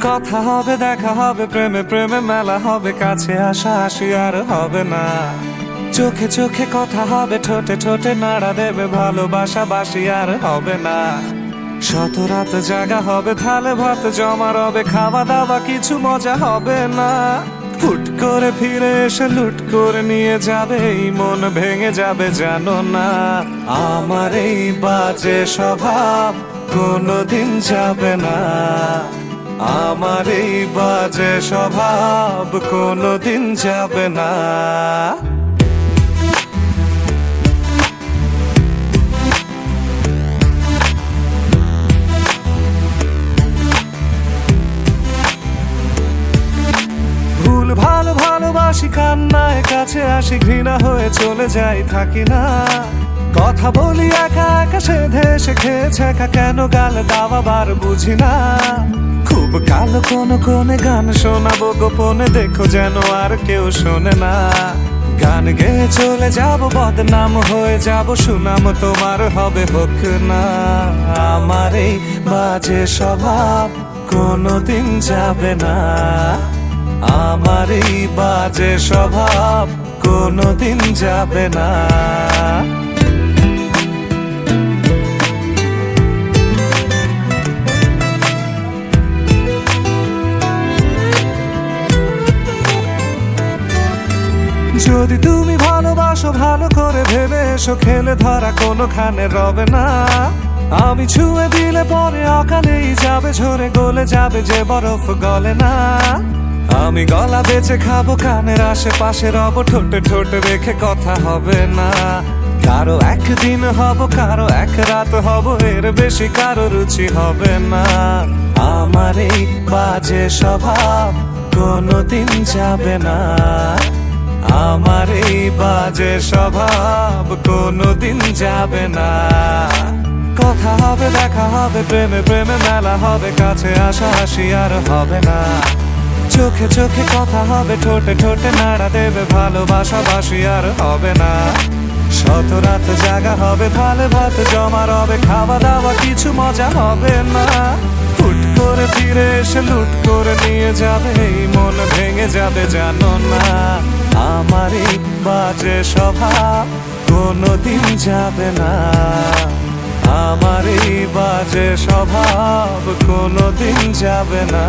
কথা হবে, দেখা হবে, প্রেমে প্রেমে মেলা হবে, কাছে আসা আসি আর হবে না। চোখে চোখে কথা হবে, ঠোঁটে ঠোঁটে নাড়া দেবে, ভালোবাসা বাসি আর হবে না। শত রাত জাগা হবে, থালে ভাত জমা রবে, খাওয়া দাওয়া কিছু মজা হবে না। হুট করে ফিরে এসে লুট করে নিয়ে যাবে, এই মন ভেঙে যাবে জানো না। আমার এই বাজে স্বভাব কোনোদিন যাবে না, আমার এই বাজে স্বভাব কোনোদিন যাবে না। ভুল ভালো ভালোবাসি, কান্নায় কাছে আসি, ঘৃণা হয়ে চলে যাই, থাকি না। কথা বলি একা একা, সেধে এসে খেয়েছে একা, কেন গাল দাওয়াবার বুঝি না। খুব কালো কোন কোনে গান শোনাবো গোপনে, দেখো যেন আর কেউ শোনে না। গান গেয়ে চলে যাব, বদনাম হয়ে যাব, সুনাম তোমার হবে হোক না। আমার এই বাজে স্বভাব কোনোদিন যাবে না, আমার এই বাজে স্বভাব কোনোদিন যাবে না। যদি তুমি ভালোবাসো ভালো করে ভেবে এসো, খেলে ধরা কোনোখানে রবে না। আমি ছুঁয়ে দিলে পরে অকালেই যাবে ঝরে, গলে যাবে যে বরফ গলে না। আমি গলা বেঁচে খাবো, কানের আশেপাশে রব, ঠোঁটে ঠোঁটে রেখে কথা হবে না। কারো একদিন হব, কারো এক রাত হব, এর বেশি কারো রুচি হবে না। আমার এই বাজে স্বভাব কোনোদিন যাবে না, আমার এই বাজে স্বভাব কোনোদিন যাবে না। কথা হবে, দেখা হবে, প্রেমে প্রেমে মেলা হবে, কাছে আসা আসি আর হবে না। চোখে চোখে কথা হবে, ঠোঁটে ঠোঁটে নাড়া দেবে, ভালোবাসা বাসি আর হবে না। শত রাত জাগা হবে, ভালে ভাত জমা রবে, খাওয়া দাওয়া কিছু মজা হবে না। হুট করে ফিরে এসে লুট করে নিয়ে যাবে, এই মন ভেঙে যাবে জানো না। আমার এই বাজে স্বভাব কোনোদিন যাবে না, আমার এই বাজে স্বভাব কোনোদিন যাবে না।